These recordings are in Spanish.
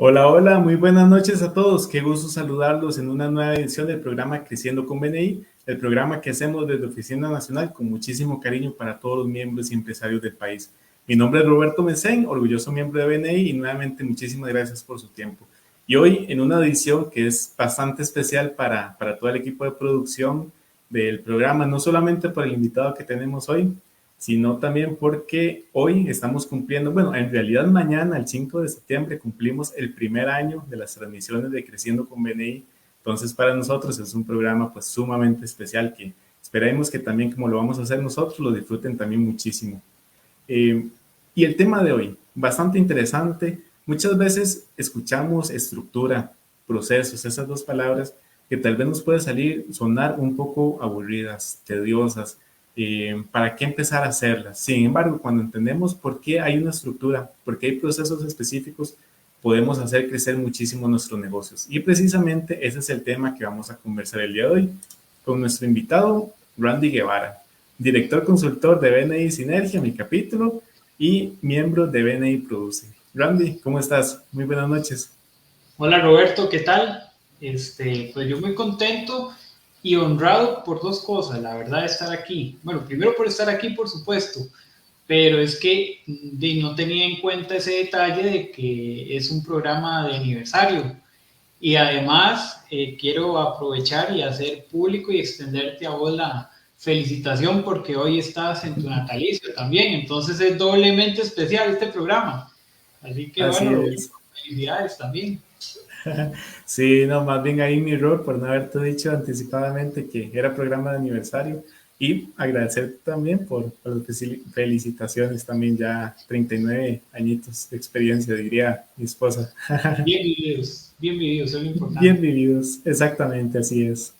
Hola, hola, muy buenas noches a todos. Qué gusto saludarlos en una nueva edición del programa Creciendo con BNI, el programa que hacemos desde Oficina Nacional con muchísimo cariño para todos los miembros y empresarios del país. Mi nombre es Roberto Mesén, orgulloso miembro de BNI y nuevamente muchísimas gracias por su tiempo. Y hoy en una edición que es bastante especial para todo el equipo de producción del programa, no solamente por el invitado que tenemos hoy, sino también porque hoy estamos cumpliendo, bueno, en realidad mañana, el 5 de septiembre, cumplimos el primer año de las transmisiones de Creciendo con BNI. Entonces, para nosotros es un programa pues sumamente especial que esperemos que también como lo vamos a hacer nosotros, lo disfruten también muchísimo. Eh, y el tema de hoy, bastante interesante. Muchas veces escuchamos estructura, procesos, esas dos palabras que tal vez nos puede sonar un poco aburridas, tediosas. ¿Para qué empezar a hacerlas? Sin embargo, cuando entendemos por qué hay una estructura, por qué hay procesos específicos, podemos hacer crecer muchísimo nuestros negocios. Y precisamente ese es el tema que vamos a conversar el día de hoy con nuestro invitado, Randy Guevara, director consultor de BNI Sinergia, mi capítulo, y miembro de BNI Produce. Randy, ¿cómo estás? Muy buenas noches. Hola Roberto, ¿qué tal? Pues yo muy contento y honrado por dos cosas, la verdad de estar aquí. Bueno, primero por estar aquí, por supuesto, pero es que no tenía en cuenta ese detalle de que es un programa de aniversario y además quiero aprovechar y hacer público y extenderte a vos la felicitación porque hoy estás en tu natalicio también, entonces es doblemente especial este programa. Así que Así bueno, Roberto, es. felicidades también. Sí, no, más bien ahí mi error por no haberte dicho anticipadamente que era programa de aniversario y agradecer también por las felicitaciones, también ya 39 añitos de experiencia, diría mi esposa. Bien vividos, eso es lo Bien importante. vividos, exactamente, así es.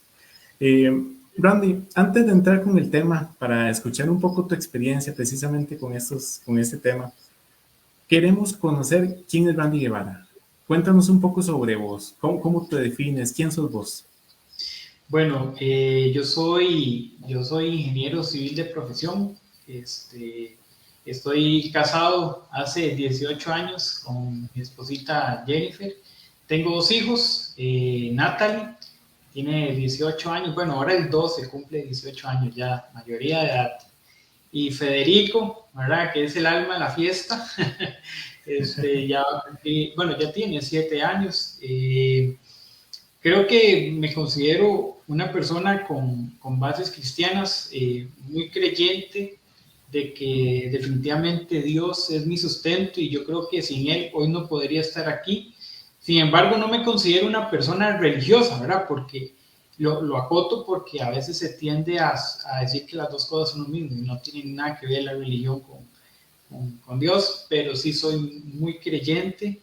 Eh, Randy, antes de entrar con el tema, para escuchar un poco tu experiencia precisamente con este tema, queremos conocer quién es Randy Guevara. Cuéntanos un poco sobre vos, cómo te defines, quién sos vos. Bueno, yo soy ingeniero civil de profesión. Estoy casado hace 18 años con mi esposita Jennifer. Tengo dos hijos, Natalie tiene 18 años, bueno, ahora el 12 cumple 18 años ya, mayoría de edad. Y Federico, ¿verdad? Que es el alma de la fiesta. Bueno, ya tiene 7 años. Creo que me considero una persona con bases cristianas, muy creyente de que definitivamente Dios es mi sustento y yo creo que sin Él hoy no podría estar aquí. Sin embargo, no me considero una persona religiosa, ¿verdad? Porque lo acoto porque a veces se tiende a decir que las dos cosas son lo mismo y no tienen nada que ver la religión con Dios, pero sí soy muy creyente.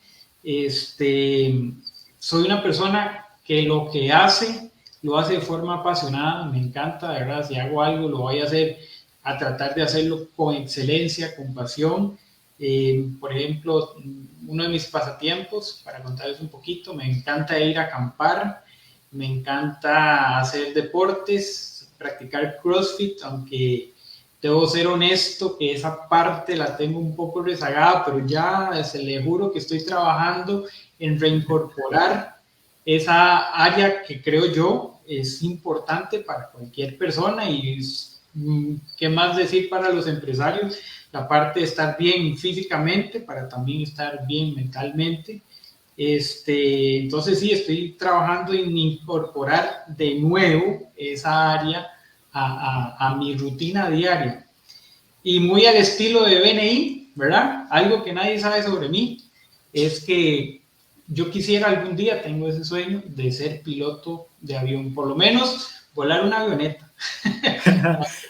Soy una persona que lo que hace, lo hace de forma apasionada, me encanta, de verdad, si hago algo, lo voy a hacer, a tratar de hacerlo con excelencia, con pasión. Por ejemplo, uno de mis pasatiempos, para contarles un poquito, me encanta ir a acampar, me encanta hacer deportes, practicar CrossFit, aunque debo ser honesto que esa parte la tengo un poco rezagada, pero ya se le juro que estoy trabajando en reincorporar esa área que creo yo es importante para cualquier persona y qué más decir para los empresarios, la parte de estar bien físicamente para también estar bien mentalmente. Entonces sí, estoy trabajando en incorporar de nuevo esa área a mi rutina diaria. Y muy al estilo de BNI, ¿verdad? Algo que nadie sabe sobre mí es que yo quisiera algún día, tengo ese sueño de ser piloto de avión, por lo menos volar una avioneta.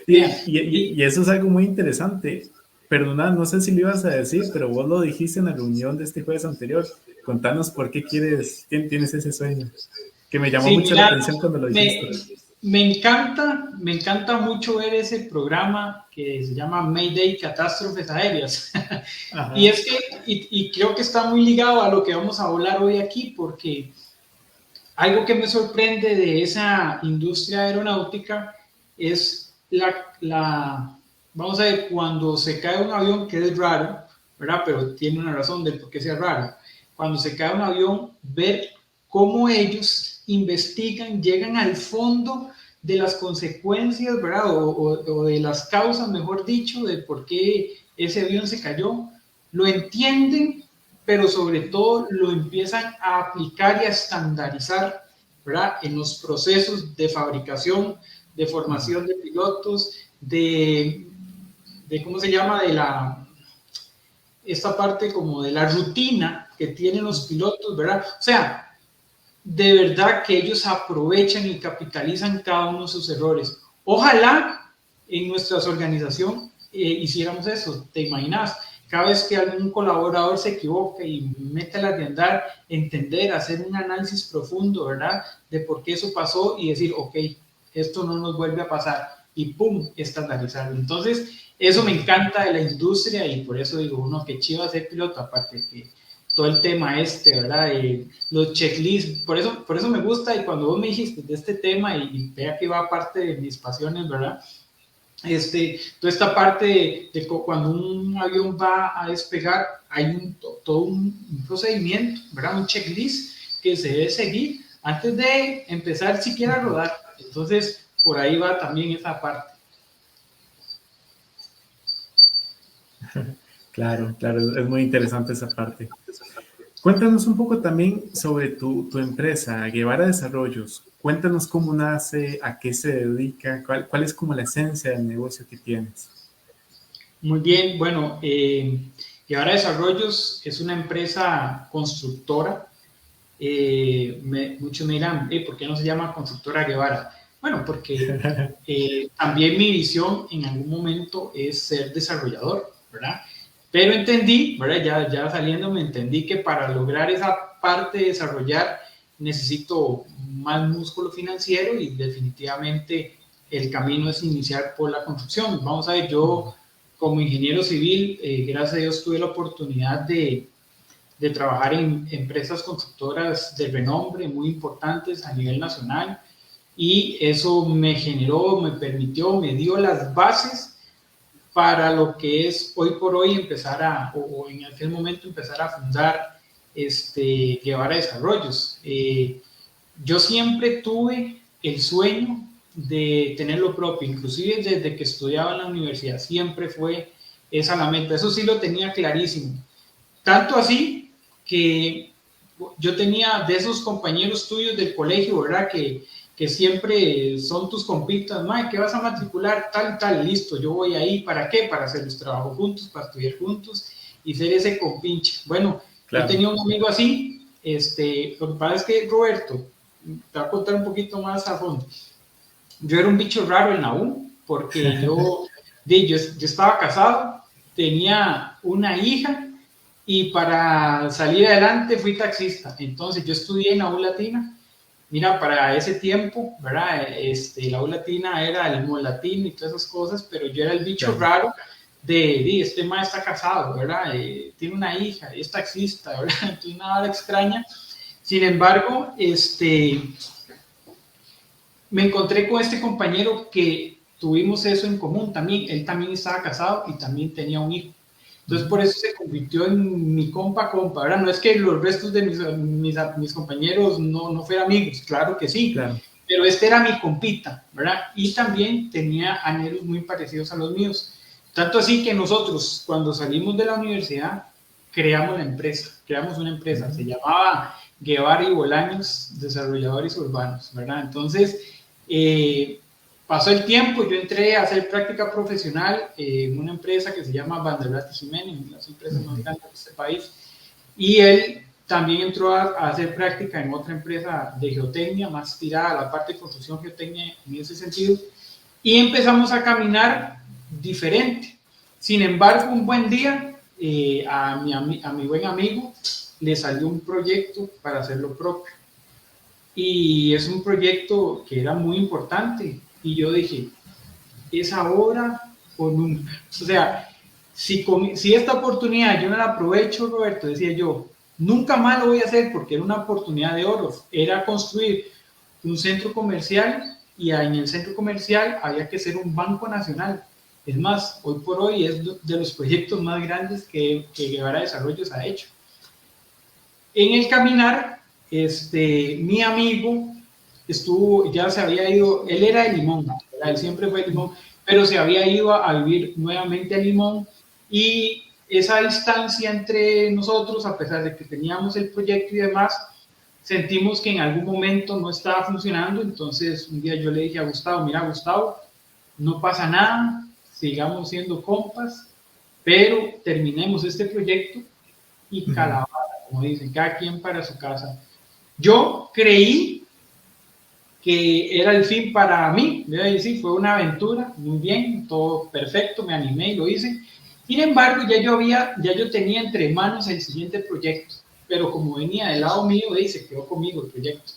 Y eso es algo muy interesante. Perdona, no sé si lo ibas a decir, pero vos lo dijiste en la reunión de este jueves anterior. Contanos por qué tienes ese sueño, que me llamó Sí, mucho la mira, atención cuando lo me, dijiste. me encanta mucho ver ese programa que se llama Mayday Catástrofes Aéreas. y Ajá. es que, y creo que está muy ligado a lo que vamos a hablar hoy aquí, porque algo que me sorprende de esa industria aeronáutica es vamos a ver, cuando se cae un avión, que es raro, ¿verdad? Pero tiene una razón del por qué sea raro. cuando se cae un avión, ver cómo ellos investigan, llegan al fondo de las consecuencias, ¿verdad? O de las causas, mejor dicho, de por qué ese avión se cayó. Lo entienden, pero sobre todo lo empiezan a aplicar y a estandarizar, ¿verdad? En los procesos de fabricación, de formación de pilotos, de ¿cómo se llama? Esta parte como de la rutina que tienen los pilotos, ¿verdad? O sea, de verdad que ellos aprovechan y capitalizan cada uno de sus errores. Ojalá en nuestra organización hiciéramos eso, ¿te imaginas? Cada vez que algún colaborador se equivoca y mete la de andar, entender, hacer un análisis profundo, ¿verdad? De por qué eso pasó y decir, ok, esto no nos vuelve a pasar y pum, estandarizarlo. Entonces, eso me encanta de la industria y por eso digo, uno que chiva ser piloto, aparte de que todo el tema ¿verdad? Los checklists, por eso me gusta y cuando vos me dijiste de este tema y vea que va parte de mis pasiones, ¿verdad? Toda esta parte de cuando un avión va a despegar, hay todo un procedimiento, ¿verdad? Un checklist que se debe seguir antes de empezar siquiera a rodar. Entonces, por ahí va también esa parte. Claro, claro, es muy interesante esa parte. Cuéntanos un poco también sobre tu empresa, Guevara Desarrollos. Cuéntanos cómo nace, a qué se dedica, cuál es como la esencia del negocio que tienes. Muy bien, bueno, Guevara Desarrollos es una empresa constructora. Muchos me dirán, ¿por qué no se llama Constructora Guevara? Bueno, porque también mi visión en algún momento es ser desarrollador, ¿verdad? Pero entendí, ¿verdad? Ya saliendo me entendí que para lograr esa parte de desarrollar necesito más músculo financiero y definitivamente el camino es iniciar por la construcción. Vamos a ver, yo como ingeniero civil, gracias a Dios tuve la oportunidad de trabajar en empresas constructoras de renombre muy importantes a nivel nacional y eso me generó, me permitió, me dio las bases para lo que es hoy por hoy empezar o en aquel momento empezar a fundar Guevara Desarrollos. Yo siempre tuve el sueño de tener lo propio, inclusive desde que estudiaba en la universidad, siempre fue esa la meta, eso sí lo tenía clarísimo. Tanto así que yo tenía de esos compañeros tuyos del colegio, ¿verdad? Que siempre son tus compitas, Mike, que vas a matricular tal y tal, listo, yo voy ahí, ¿para qué? Para hacer los trabajos juntos, para estudiar juntos y ser ese compinche. Bueno, claro. Yo tenía un amigo así, lo que pasa es que Roberto, te voy a contar un poquito más a fondo. Yo era un bicho raro en la U, porque yo estaba casado, tenía una hija y para salir adelante fui taxista. Entonces yo estudié en la U Latina. Mira, para ese tiempo, ¿verdad? La U Latina era el MOL latino y todas esas cosas, pero yo era el bicho raro de este maestro está casado, ¿verdad? Tiene una hija, es taxista, ¿verdad? Entonces nada extraña. Sin embargo, me encontré con este compañero que tuvimos eso en común también. Él también estaba casado y también tenía un hijo. Entonces, por eso se convirtió en mi compa, ¿verdad? No es que los restos de mis compañeros no fueran amigos, claro que sí, claro. Pero este era mi compita, ¿verdad? Y también tenía anhelos muy parecidos a los míos. Tanto así que nosotros, cuando salimos de la universidad, creamos una empresa, se llamaba Guevara y Bolaños, Desarrolladores Urbanos, ¿verdad? Entonces, pasó el tiempo, yo entré a hacer práctica profesional en una empresa que se llama Vanderbilt Jiménez, una de las empresas más grandes de este país, y él también entró a hacer práctica en otra empresa de geotecnia, más tirada a la parte de construcción geotecnia en ese sentido, y empezamos a caminar diferente. Sin embargo, un buen día, a mi buen amigo le salió un proyecto para hacer lo propio, y es un proyecto que era muy importante. Y yo dije, ¿es ahora o nunca? O sea, si esta oportunidad yo no la aprovecho, Roberto, decía yo, nunca más lo voy a hacer porque era una oportunidad de oro. Era construir un centro comercial y en el centro comercial había que ser un banco nacional. Es más, hoy por hoy es de los proyectos más grandes que Guevara Desarrollos ha hecho. En el caminar, mi amigo ya se había ido, él era de Limón, ¿verdad? Él siempre fue de Limón, pero se había ido a vivir nuevamente a Limón, y esa distancia entre nosotros, a pesar de que teníamos el proyecto y demás, sentimos que en algún momento no estaba funcionando. Entonces un día yo le dije a Gustavo, mira Gustavo, no pasa nada, sigamos siendo compas, pero terminemos este proyecto y calabaza, como dicen, cada quien para su casa. Yo creí que era el fin para mí, y sí, fue una aventura, muy bien, todo perfecto, me animé y lo hice. Sin embargo, ya yo tenía entre manos el siguiente proyecto, pero como venía del lado mío, se quedó conmigo el proyecto.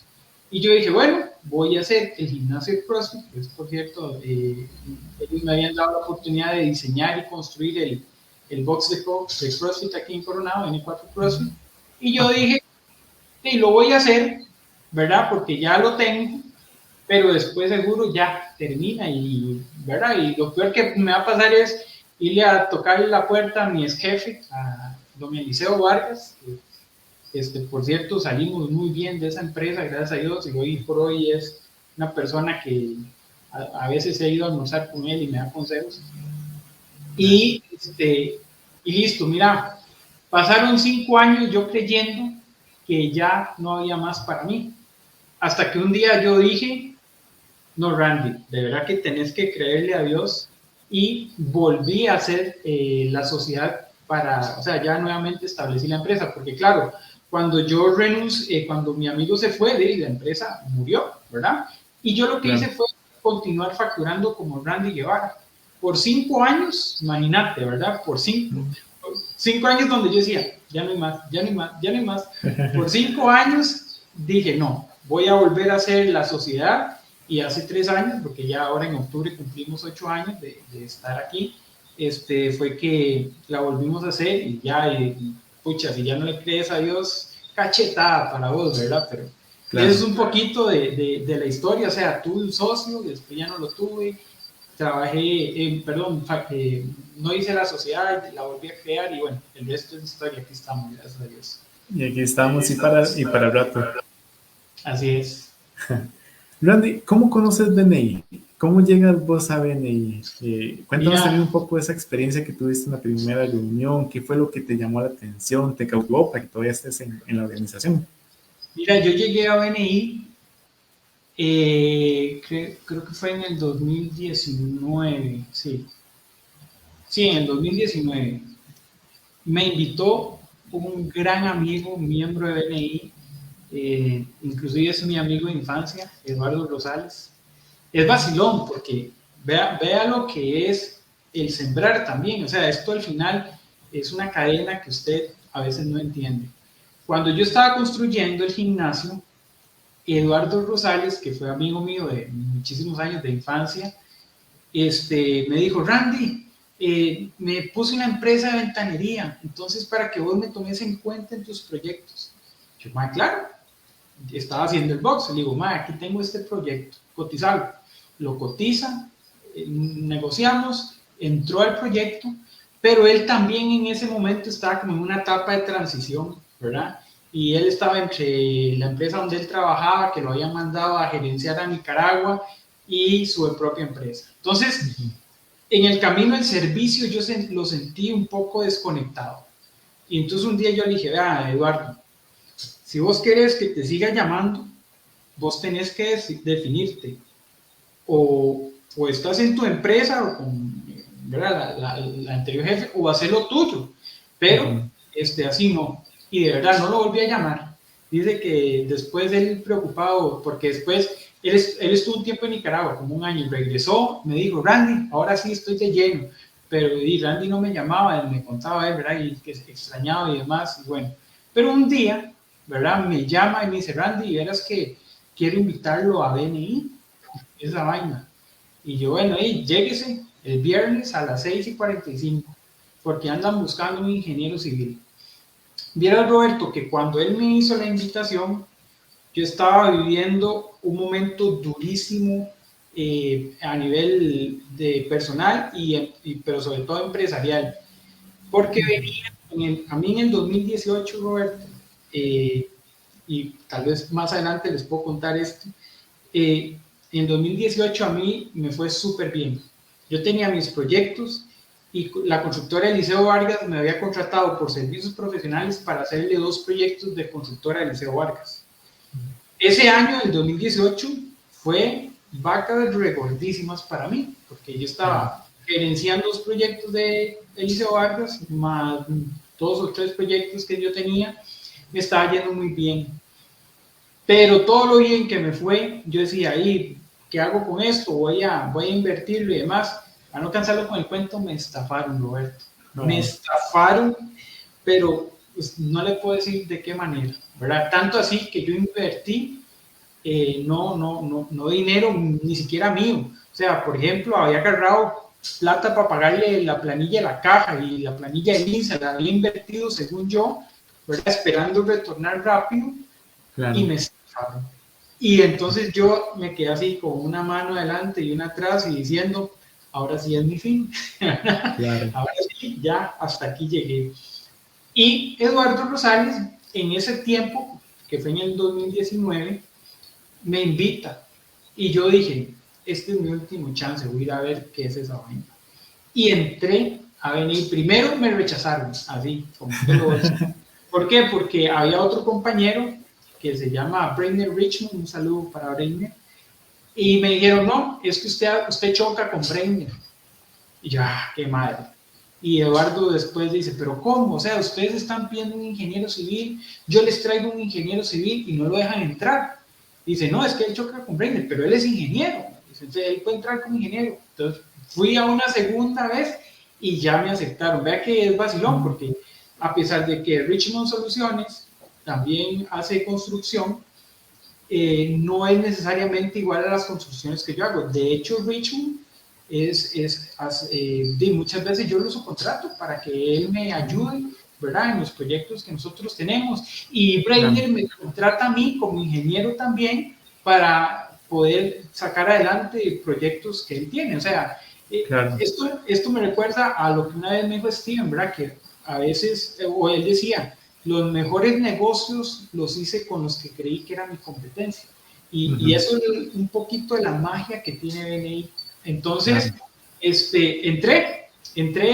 Y yo dije, bueno, voy a hacer el gimnasio de CrossFit, que es, por cierto, ellos me habían dado la oportunidad de diseñar y construir el box de CrossFit aquí en Coronado, N4 CrossFit. Y yo dije, sí, lo voy a hacer, ¿verdad? Porque ya lo tengo, pero después seguro ya termina, y, ¿verdad? Y lo peor que me va a pasar es irle a tocarle la puerta a mi ex jefe, a don Eliseo Vargas. Por cierto, salimos muy bien de esa empresa, gracias a Dios, y hoy por hoy es una persona que a veces he ido a almorzar con él y me da consejos. Y, y listo, mira, pasaron 5 años yo creyendo que ya no había más para mí, hasta que un día yo dije, no, Randy, de verdad que tenés que creerle a Dios, y volví a hacer la sociedad o sea, ya nuevamente establecí la empresa, porque claro, cuando yo renuncié, cuando mi amigo se fue, la empresa murió, ¿verdad? Y yo lo que hice fue continuar facturando como Randy Guevara. Por 5 años, imagínate, ¿verdad? Por 5 años donde yo decía, ya no hay más, ya no hay más, ya no hay más. Por 5 años dije, no, voy a volver a hacer la sociedad. Y hace 3 años, porque ya ahora en octubre cumplimos 8 años de estar aquí, fue que la volvimos a hacer, y ya, pucha, si ya no le crees a Dios, cachetada para vos, ¿verdad? Pero claro, eso es un poquito de la historia. O sea, tuve un socio, después ya no lo tuve, trabajé, no hice la sociedad, la volví a crear, y bueno, el resto es historia. Aquí estamos, gracias a Dios. Y aquí estamos, y para el rato. Así es. Randy, ¿cómo conoces BNI? ¿Cómo llegas vos a BNI? Cuéntanos también un poco de esa experiencia que tuviste en la primera reunión. ¿Qué fue lo que te llamó la atención, te cautivó para que todavía estés en la organización? Mira, yo llegué a BNI, creo que fue en el 2019, sí. Sí, en el 2019. Me invitó un gran amigo, miembro de BNI, inclusive es mi amigo de infancia, Eduardo Rosales. Es vacilón, porque vea lo que es el sembrar también. O sea, esto al final es una cadena que usted a veces no entiende. Cuando yo estaba construyendo el gimnasio, Eduardo Rosales, que fue amigo mío de muchísimos años de infancia, me dijo, Randy, me puse una empresa de ventanería, entonces para que vos me tomes en cuenta en tus proyectos. Yo, claro, estaba haciendo el box, le digo, aquí tengo este proyecto, cotizarlo. Lo cotiza, negociamos, entró al proyecto, pero él también en ese momento estaba como en una etapa de transición, ¿verdad? Y él estaba entre la empresa donde él trabajaba, que lo habían mandado a gerenciar a Nicaragua, y su propia empresa. Entonces, en el camino del servicio yo lo sentí un poco desconectado. Y entonces un día yo le dije, vea, Eduardo, si vos querés que te siga llamando, vos tenés que definirte. O estás en tu empresa o con la anterior jefe, o hacer lo tuyo. Pero así no. Y de verdad no lo volví a llamar. Dice que después él preocupado, porque después él estuvo un tiempo en Nicaragua, como 1 año, y regresó, me dijo, Randy, ahora sí estoy de lleno. Pero Randy no me llamaba, él me contaba él, ¿verdad? Y que extrañaba y demás. Y bueno, pero un día, ¿verdad? Me llama y me dice, Randy, verás que quiero invitarlo a BNI, esa vaina. Y yo, bueno, lléguese el viernes a las 6:45, porque andan buscando un ingeniero civil. Viera, Roberto, que cuando él me hizo la invitación, yo estaba viviendo un momento durísimo a nivel de personal, pero sobre todo empresarial, porque venía, a mí en el 2018, Roberto, y tal vez más adelante les puedo contar esto. En 2018 a mí me fue súper bien. Yo tenía mis proyectos y la constructora Eliseo Vargas me había contratado por servicios profesionales para hacerle 2 proyectos de constructora Eliseo Vargas. Ese año, el 2018, fue vacas regordísimas para mí, porque yo estaba gerenciando 2 proyectos de Eliseo Vargas, más 2 o 3 proyectos que yo tenía, me estaba yendo muy bien. Pero todo lo bien que me fue, yo decía, ahí, ¿qué hago con esto? Voy a invertirlo y demás. A no cansarlo con el cuento, me estafaron, Roberto. Me estafaron, pero pues, no le puedo decir de qué manera, ¿verdad? Tanto así que yo invertí no dinero ni siquiera mío. O sea, por ejemplo, había agarrado plata para pagarle la planilla de la caja y la planilla de INSA, la había invertido según yo, ¿verdad? Esperando retornar rápido, claro. Y me estafaron. Y entonces yo me quedé así con una mano adelante y una atrás y diciendo, ahora sí es mi fin. Claro. Ahora sí, ya hasta aquí llegué. Y Eduardo Rosales, en ese tiempo, que fue en el 2019, me invita. Y yo dije, este es mi último chance, voy a ir a ver qué es esa vaina. Y entré a venir. Primero me rechazaron, así, como que lo voy a decir. ¿Por qué? Porque había otro compañero que se llama Breiner Richmond, un saludo para Breiner, y me dijeron, no, es que usted choca con Breiner. Y yo, qué madre. Y Eduardo después dice, pero ¿cómo? O sea, ustedes están pidiendo un ingeniero civil, yo les traigo un ingeniero civil y no lo dejan entrar. Dice, no, es que él choca con Breiner, pero él es ingeniero. Dice, entonces él puede entrar como ingeniero. Entonces fui a una segunda vez y ya me aceptaron. Vea que es vacilón, porque a pesar de que Richmond Soluciones también hace construcción, no es necesariamente igual a las construcciones que yo hago. De hecho, Richmond muchas veces yo lo subcontrato para que él me ayude, ¿verdad? En los proyectos que nosotros tenemos. Y Breiner me contrata a mí como ingeniero también para poder sacar adelante proyectos que él tiene. O sea, esto me recuerda a lo que una vez me dijo Steven, ¿verdad? Que a veces, o él decía, los mejores negocios los hice con los que creí que era mi competencia. Y eso es un poquito de la magia que tiene BNI. Entonces, entré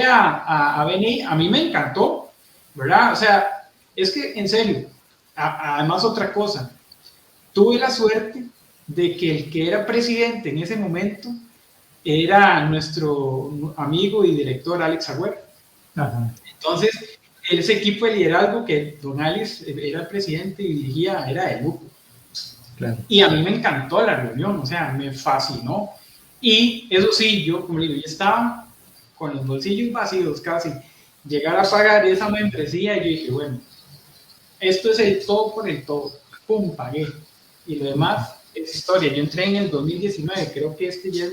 a BNI, a mí me encantó, ¿verdad? O sea, es que en serio, además otra cosa, tuve la suerte de que el que era presidente en ese momento era nuestro amigo y director Alex Agüero. Entonces, ese equipo de liderazgo que don Alex era el presidente y dirigía era de lujo. Claro. Y a mí me encantó la reunión, o sea, me fascinó. Y eso sí, yo, como digo, yo estaba con los bolsillos vacíos casi. Llegar a pagar esa membresía y yo dije, bueno, esto es el todo por el todo. Pum, pagué. Y lo demás es historia. Yo entré en el 2019, creo que este ya es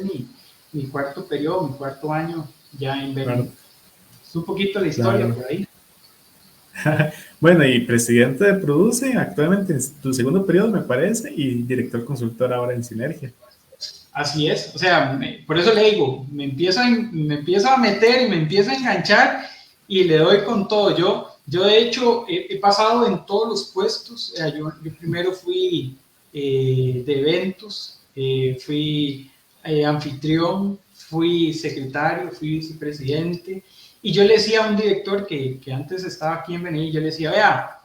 mi cuarto periodo, mi cuarto año ya en BNI. Claro. Es un poquito la historia por ahí. Bueno, y presidente de Produce actualmente en tu segundo periodo, me parece, y director consultor ahora en Sinergia. Así es, o sea, por eso le digo, me empiezo a meter y me empiezo a enganchar y le doy con todo. Yo de hecho he pasado en todos los puestos. Yo primero fui de eventos, fui anfitrión, fui secretario, fui vicepresidente. Y yo le decía a un director que antes estaba aquí en BNI, yo le decía, vea,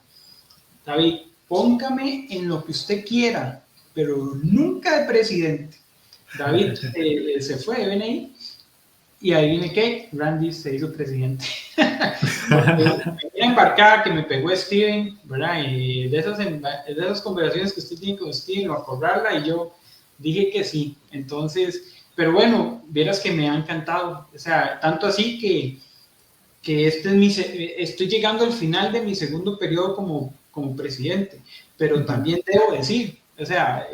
David, póngame en lo que usted quiera, pero nunca de presidente. David se fue de BNI y adivine qué, Randy se hizo presidente. Una embarcada que me pegó Steven, ¿verdad? Y de esas conversaciones que usted tiene con Steven, o acordarla, y yo dije que sí. Entonces, pero bueno, vieras que me ha encantado. O sea, tanto así que estoy llegando al final de mi segundo periodo como presidente, pero también debo decir, o sea,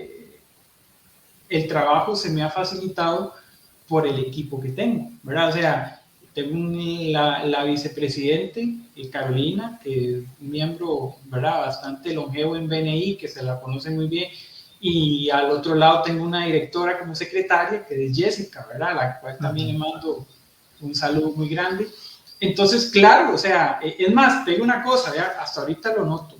el trabajo se me ha facilitado por el equipo que tengo, ¿verdad? O sea, tengo la vicepresidente, Carolina, que es un miembro, ¿verdad?, bastante longevo en BNI, que se la conoce muy bien, y al otro lado tengo una directora como secretaria, que es Jessica, ¿verdad?, a la cual también le mando un saludo muy grande. Entonces, claro, o sea, es más, te digo una cosa, ¿verdad? Hasta ahorita lo noto.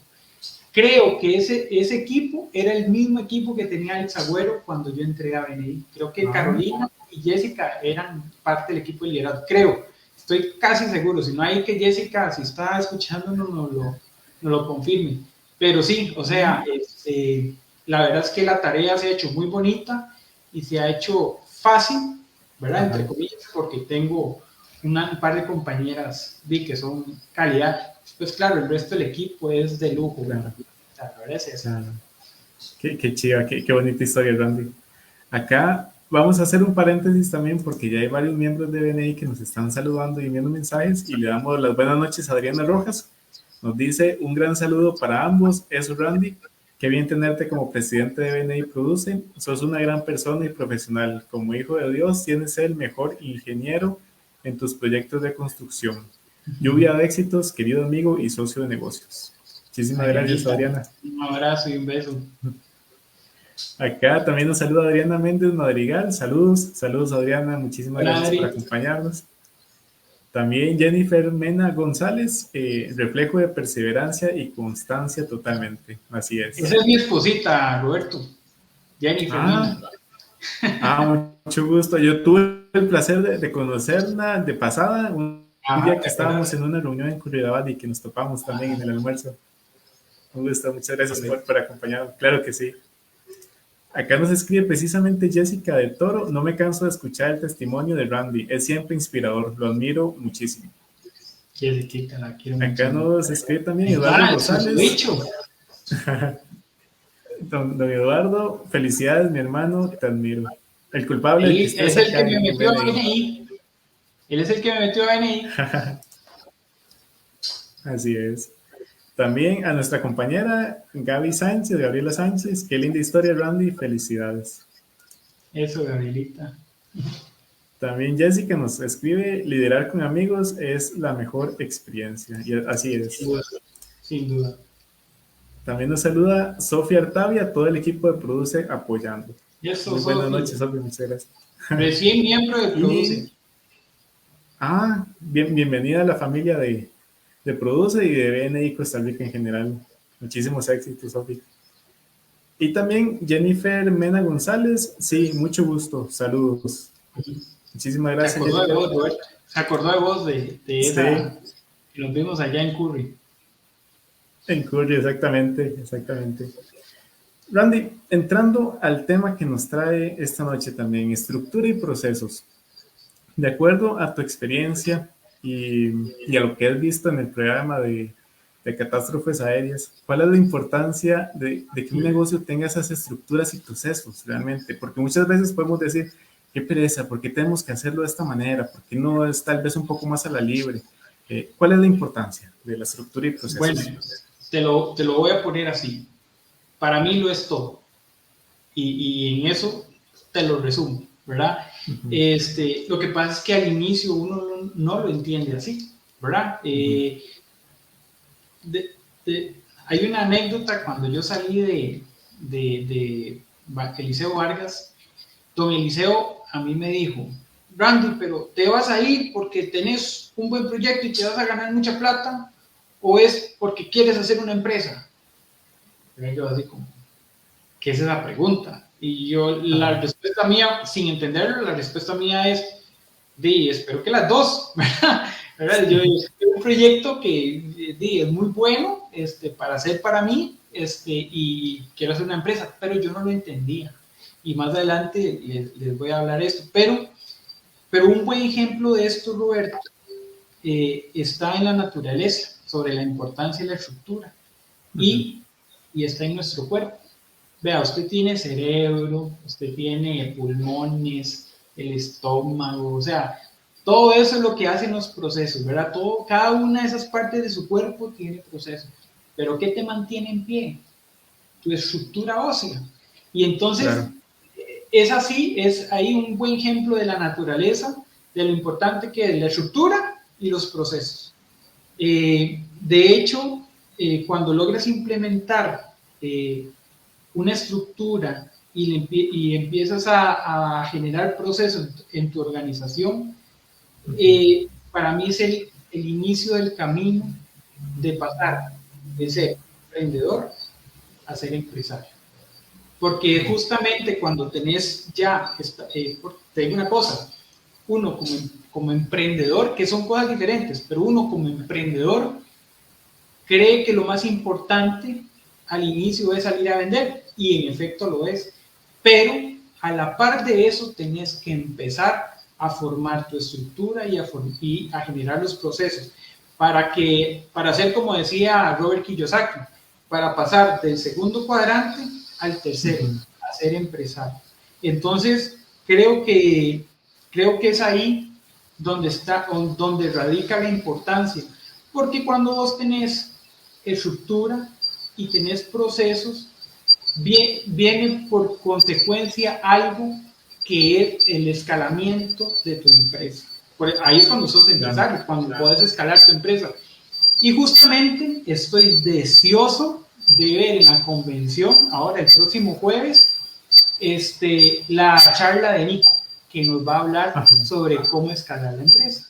creo que ese equipo era el mismo equipo que tenía Alex Agüero cuando yo entré a BNI. Creo que Carolina y Jessica eran parte del equipo de liderazgo. Creo, estoy casi seguro. Si no hay que Jessica, si está escuchando, no lo confirme. Pero sí, o sea, la verdad es que la tarea se ha hecho muy bonita y se ha hecho fácil, ¿verdad? Entre comillas, porque tengo un par de compañeras que son calidad. Pues claro, el resto del equipo es de lujo. Claro. La verdad es eso. Claro. Qué chiva, qué bonita historia, Randy. Acá vamos a hacer un paréntesis también porque ya hay varios miembros de BNI que nos están saludando y enviando mensajes y le damos las buenas noches a Adriana Rojas. Nos dice un gran saludo para ambos. Eso, Randy. Qué bien tenerte como presidente de BNI Produce. Sos una gran persona y profesional. Como hijo de Dios, tienes el mejor ingeniero en tus proyectos de construcción. Lluvia de éxitos, querido amigo y socio de negocios. Muchísimas gracias, Adriana. Un abrazo y un beso. Acá también nos saluda Adriana Méndez Madrigal. Saludos, Adriana. Muchísimas gracias por acompañarnos. También Jennifer Mena González, reflejo de perseverancia y constancia totalmente. Así es. Esa es mi esposita, Roberto. Jennifer Mena. Mucho gusto. Yo tuve el placer de conocerla de pasada, un día que estábamos en una reunión en Curridabat y que nos topamos también en el almuerzo. Un gusto, muchas gracias por acompañarnos. Claro que sí. Acá nos escribe precisamente Jessica del Toro. No me canso de escuchar el testimonio de Randy. Es siempre inspirador. Lo admiro muchísimo. Jessica, la quiero mucho. Acá nos escribe también Eduardo González. Don Eduardo, felicidades, mi hermano. Te admiro. El culpable Él es el que me metió a BNI. Él es el que me metió a BNI. Así es. También a nuestra compañera Gabriela Sánchez. Qué linda historia, Randy. Felicidades. Eso, Gabrielita. También Jessica nos escribe, liderar con amigos es la mejor experiencia. Y así es. Sin duda. También nos saluda Sofía Artavia, todo el equipo de Produce apoyando. Eso, muy buenas noches, Sofía. Muchas gracias. Recién miembro de Produce. Bienvenida a la familia de Produce y de BNI Costa Rica en general. Muchísimos éxitos, Sofía. Y también Jennifer Mena González. Sí, mucho gusto. Saludos. Muchísimas gracias. Se acordó de vos de esa que nos vimos allá en Curry. En Curry, exactamente. Randy, entrando al tema que nos trae esta noche también, estructura y procesos. De acuerdo a tu experiencia y a lo que has visto en el programa de catástrofes aéreas, ¿cuál es la importancia de que un negocio tenga esas estructuras y procesos realmente? Porque muchas veces podemos decir, qué pereza, ¿por qué tenemos que hacerlo de esta manera? ¿Por qué no es tal vez un poco más a la libre? ¿Cuál es la importancia de la estructura y procesos? Bueno, te lo voy a poner así. Para mí lo es todo. Y en eso te lo resumo, ¿verdad? Lo que pasa es que al inicio uno no lo entiende así, ¿verdad? Hay una anécdota cuando yo salí de Eliseo Vargas. Don Eliseo a mí me dijo, Randy, pero ¿te vas a ir porque tenés un buen proyecto y te vas a ganar mucha plata? ¿O es porque quieres hacer una empresa? Y yo así como, ¿qué es esa pregunta? Y yo, la respuesta mía, sin entenderlo, la respuesta mía es, espero que las dos, ¿verdad? Yo tengo un proyecto que es muy bueno para hacer para mí y quiero hacer una empresa, pero yo no lo entendía. Y más adelante les voy a hablar esto. Pero un buen ejemplo de esto, Roberto, está en la naturaleza, sobre la importancia de la estructura. Y está en nuestro cuerpo. Vea, usted tiene cerebro, usted tiene pulmones, el estómago, o sea, todo eso es lo que hacen los procesos, ¿verdad? Cada una de esas partes de su cuerpo tiene procesos. Pero ¿qué te mantiene en pie? Tu estructura ósea. Y entonces, claro, es así, es ahí un buen ejemplo de la naturaleza, de lo importante que es la estructura y los procesos. De hecho, cuando logras implementar una estructura y empiezas a generar procesos en tu organización, para mí es el inicio del camino de pasar de ser emprendedor a ser empresario. Porque justamente cuando tenés ya, te digo una cosa, uno como emprendedor, que son cosas diferentes, pero uno como emprendedor cree que lo más importante al inicio es salir a vender, y en efecto lo es, pero a la par de eso tenés que empezar a formar tu estructura y a generar los procesos para hacer como decía Robert Kiyosaki, para pasar del segundo cuadrante al tercero, a ser empresario. Entonces, creo que es ahí donde radica la importancia, porque cuando vos tenés estructura y tenés procesos, viene por consecuencia algo que es el escalamiento de tu empresa. Ahí es cuando sos empresario, cuando puedes escalar tu empresa. Y justamente estoy deseoso de ver en la convención, ahora el próximo jueves, la charla de Nico, que nos va a hablar sobre cómo escalar la empresa.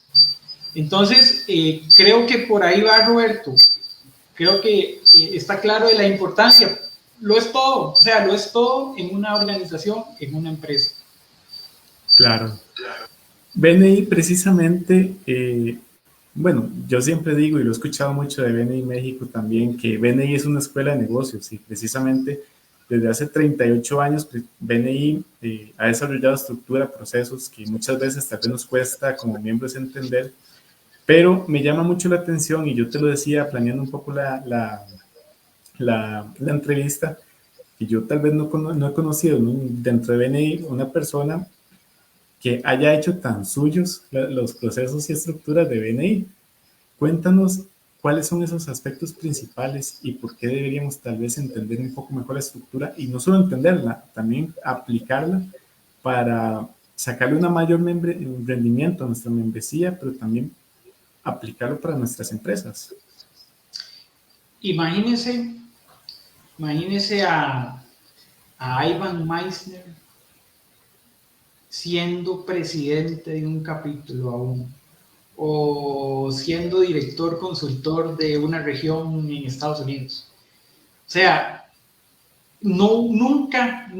Entonces, creo que por ahí va Roberto. Creo que está claro de la importancia. Lo es todo, o sea, lo es todo en una organización, en una empresa. Claro. BNI precisamente, bueno, yo siempre digo, y lo he escuchado mucho de BNI México también, que BNI es una escuela de negocios y precisamente desde hace 38 años BNI ha desarrollado estructura, procesos que muchas veces tal vez nos cuesta como miembros entender, pero me llama mucho la atención y yo te lo decía planeando un poco la entrevista, que yo tal vez no he conocido dentro de BNI una persona que haya hecho tan suyos los procesos y estructuras de BNI. Cuéntanos cuáles son esos aspectos principales y por qué deberíamos tal vez entender un poco mejor la estructura y no solo entenderla, también aplicarla para sacarle una mayor rendimiento a nuestra membresía, pero también aplicarlo para nuestras empresas. Imagínese a Ivan Meissner siendo presidente de un capítulo aún, o siendo director consultor de una región en Estados Unidos. O sea, nunca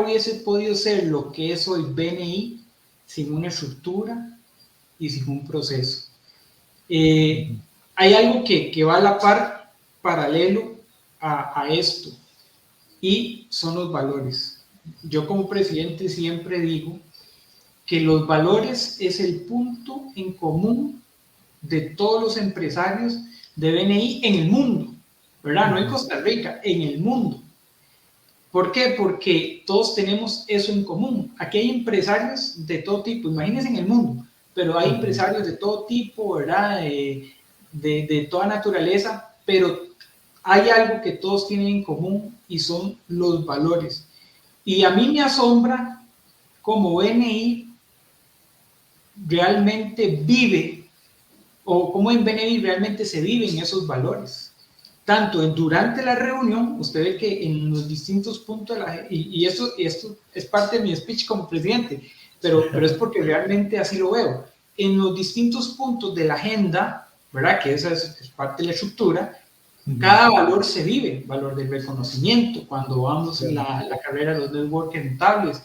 hubiese podido ser lo que es hoy BNI sin una estructura y sin un proceso. Hay algo que va a la par, paralelo a esto, y son los valores. Yo como presidente siempre digo que los valores es el punto en común de todos los empresarios de BNI en el mundo, ¿verdad? No en Costa Rica, en el mundo. ¿Por qué? Porque todos tenemos eso en común. Aquí hay empresarios de todo tipo, imagínense en el mundo, pero hay empresarios de todo tipo, ¿verdad? De toda naturaleza, pero hay algo que todos tienen en común y son los valores. Y a mí me asombra cómo BNI realmente vive, o cómo en BNI realmente se viven esos valores. Tanto durante la reunión, usted ve que en los distintos puntos, y esto es parte de mi speech como presidente, pero es porque realmente así lo veo. En los distintos puntos de la agenda, ¿verdad? Que esa es parte de la estructura, cada valor se vive, valor del reconocimiento, cuando vamos en la carrera de los networks rentables,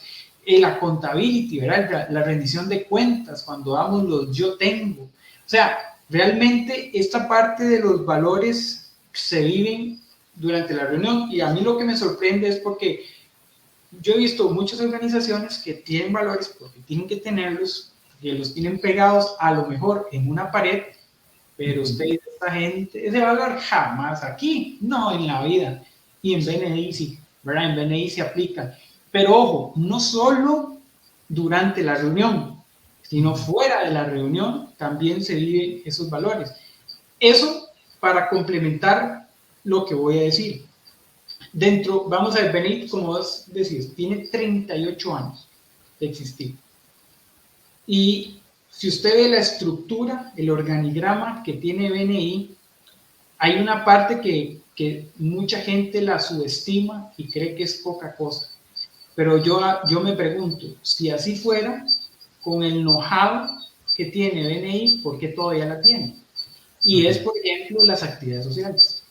la accountability, ¿verdad? La rendición de cuentas, cuando damos los yo tengo. O sea, realmente esta parte de los valores se viven durante la reunión, y a mí lo que me sorprende es porque yo he visto muchas organizaciones que tienen valores porque tienen que tenerlos, que los tienen pegados a lo mejor en una pared, pero usted dice, esta gente, ese valor jamás aquí, no en la vida. Y en BNI sí, ¿verdad? En BNI se aplica. Pero ojo, no solo durante la reunión, sino fuera de la reunión también se viven esos valores. Eso para complementar lo que voy a decir. Vamos a ver, BNI, como vos decís, tiene 38 años de existir. Y si usted ve la estructura, el organigrama que tiene BNI, hay una parte que mucha gente la subestima y cree que es poca cosa. Pero yo me pregunto, si así fuera, con el know-how que tiene BNI, ¿por qué todavía la tiene? Y es, por ejemplo, las actividades sociales.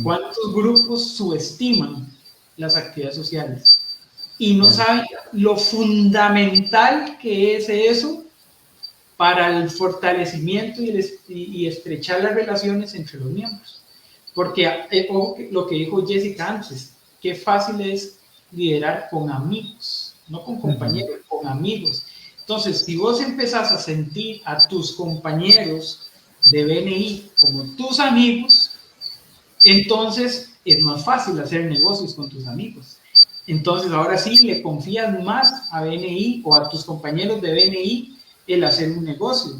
¿Cuántos grupos subestiman las actividades sociales? Y no saben lo fundamental que es eso para el fortalecimiento y estrechar las relaciones entre los miembros. Porque lo que dijo Jessica antes, qué fácil es liderar con amigos, no con compañeros, con amigos. Entonces, si vos empezás a sentir a tus compañeros de BNI como tus amigos, entonces es más fácil hacer negocios con tus amigos. Entonces, ahora sí le confías más a BNI o a tus compañeros de BNI el hacer un negocio.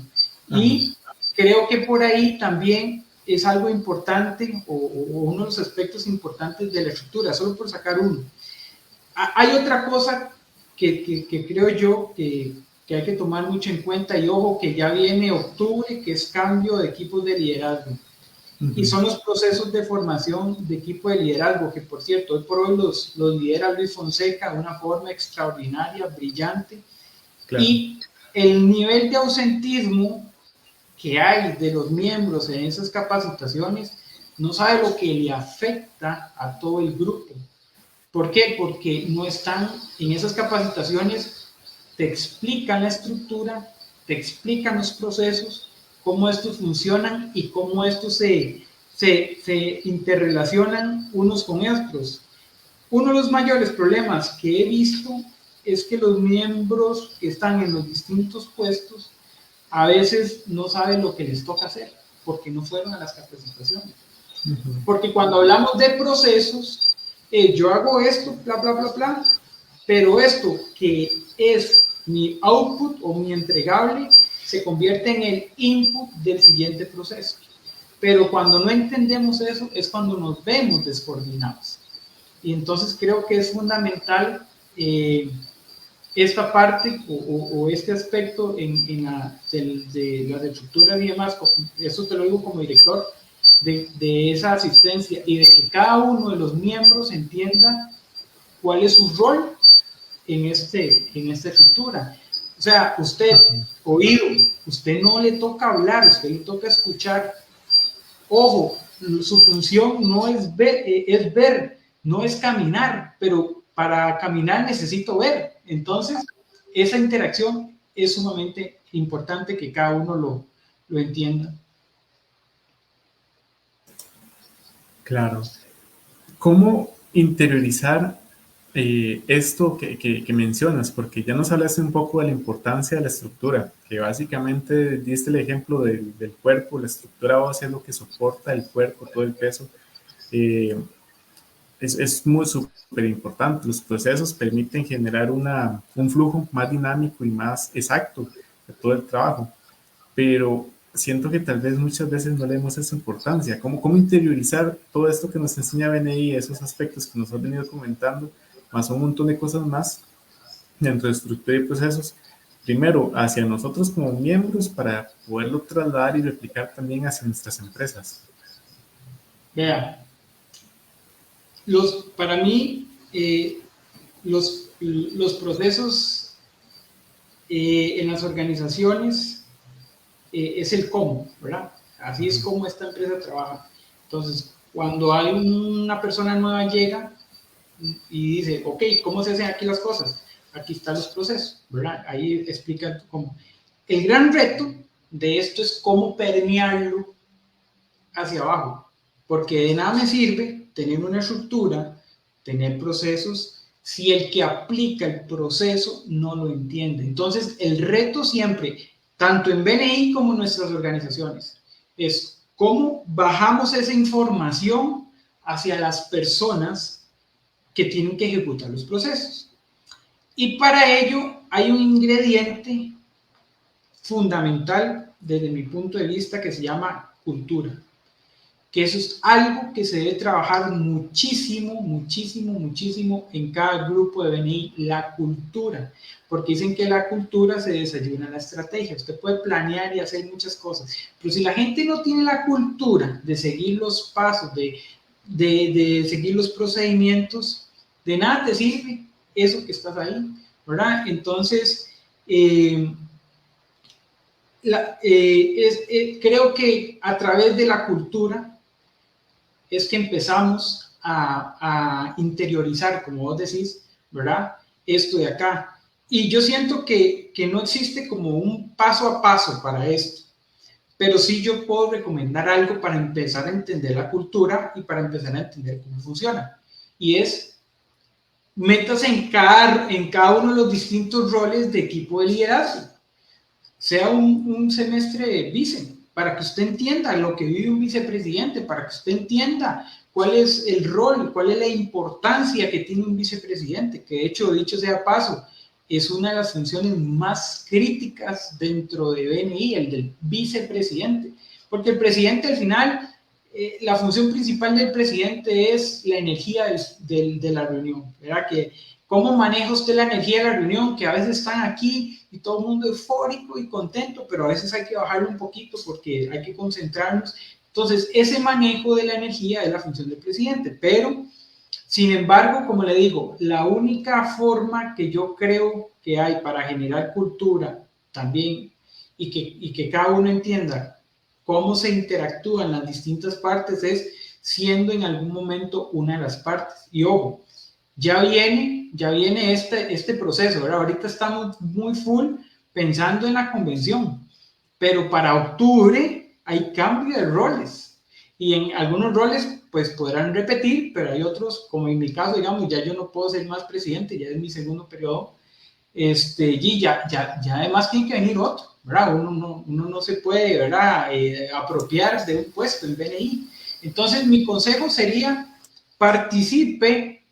Y creo que por ahí también es algo importante o uno de los aspectos importantes de la estructura, solo por sacar uno. Hay otra cosa que creo yo que hay que tomar mucho en cuenta, y ojo que ya viene octubre, que es cambio de equipos de liderazgo. Y son los procesos de formación de equipo de liderazgo, que por cierto, hoy por hoy los lidera Luis Fonseca de una forma extraordinaria, brillante. Claro. Y el nivel de ausentismo que hay de los miembros en esas capacitaciones, no sabe lo que le afecta a todo el grupo. ¿Por qué? Porque no están en esas capacitaciones, te explican la estructura, te explican los procesos, cómo estos funcionan y cómo estos se interrelacionan unos con otros. Uno de los mayores problemas que he visto es que los miembros que están en los distintos puestos a veces no saben lo que les toca hacer porque no fueron a las capacitaciones. Porque cuando hablamos de procesos, yo hago esto, bla, bla, bla, bla, pero esto que es mi output o mi entregable se convierte en el input del siguiente proceso. Pero cuando no entendemos eso es cuando nos vemos descoordinados. Y entonces creo que es fundamental esta parte o este aspecto de las estructuras y demás. Eso te lo digo como director de esa asistencia, y de que cada uno de los miembros entienda cuál es su rol en esta estructura. O sea, usted, oído, usted no le toca hablar, usted le toca escuchar. Ojo, su función no es ver, no es caminar, pero para caminar necesito ver. Entonces, esa interacción es sumamente importante que cada uno lo entienda. Claro. ¿Cómo interiorizar esto que mencionas? Porque ya nos hablaste un poco de la importancia de la estructura, que básicamente diste el ejemplo del cuerpo, la estructura ósea es lo que soporta el cuerpo, todo el peso. Es muy súper importante. Los procesos permiten generar un flujo más dinámico y más exacto de todo el trabajo, pero siento que tal vez muchas veces no le demos esa importancia. ¿Cómo interiorizar todo esto que nos enseña BNI, esos aspectos que nos has venido comentando, más un montón de cosas más dentro de estructura y procesos? Primero, hacia nosotros como miembros para poderlo trasladar y replicar también hacia nuestras empresas. Vea, para mí, los procesos en las organizaciones es el cómo, ¿verdad? Así es como esta empresa trabaja. Entonces, cuando hay una persona nueva llega y dice, ok, ¿cómo se hacen aquí las cosas? Aquí están los procesos, ¿verdad? Ahí explica cómo. El gran reto de esto es cómo permearlo hacia abajo, porque de nada me sirve tener una estructura, tener procesos, si el que aplica el proceso no lo entiende. Entonces, el reto siempre, tanto en BNI como en nuestras organizaciones, es cómo bajamos esa información hacia las personas que tienen que ejecutar los procesos. Y para ello hay un ingrediente fundamental desde mi punto de vista que se llama cultura. Que eso es algo que se debe trabajar muchísimo, muchísimo, muchísimo en cada grupo de BNI, la cultura, porque dicen que la cultura se desayuna la estrategia. Usted puede planear y hacer muchas cosas, pero si la gente no tiene la cultura de seguir los pasos, de seguir los procedimientos, de nada te sirve eso que estás ahí, ¿verdad? Entonces, creo que a través de la cultura es que empezamos a interiorizar, como vos decís, ¿verdad? Esto de acá. Y yo siento que no existe como un paso a paso para esto, pero sí yo puedo recomendar algo para empezar a entender la cultura y para empezar a entender cómo funciona. Y es, métase en cada uno de los distintos roles de equipo de liderazgo. Sea un semestre vice, para que usted entienda lo que vive un vicepresidente, para que usted entienda cuál es el rol, cuál es la importancia que tiene un vicepresidente, que de hecho, dicho sea paso, es una de las funciones más críticas dentro de BNI, el del vicepresidente, porque el presidente al final, la función principal del presidente es la energía de la reunión, ¿verdad? Que cómo maneja usted la energía de la reunión, que a veces están aquí y todo el mundo eufórico y contento, pero a veces hay que bajarlo un poquito porque hay que concentrarnos. Entonces, ese manejo de la energía es la función del presidente, pero sin embargo, como le digo, la única forma que yo creo que hay para generar cultura también y que cada uno entienda cómo se interactúan las distintas partes es siendo en algún momento una de las partes. Y ojo, ya viene este proceso, ¿verdad? Ahorita estamos muy full pensando en la convención, pero para octubre hay cambio de roles y en algunos roles pues podrán repetir, pero hay otros, como en mi caso, digamos, ya yo no puedo ser más presidente, ya es mi segundo periodo, y ya además tiene que venir otro, ¿verdad? Uno no se puede, ¿verdad? Apropiar de un puesto en BNI. Entonces mi consejo sería participe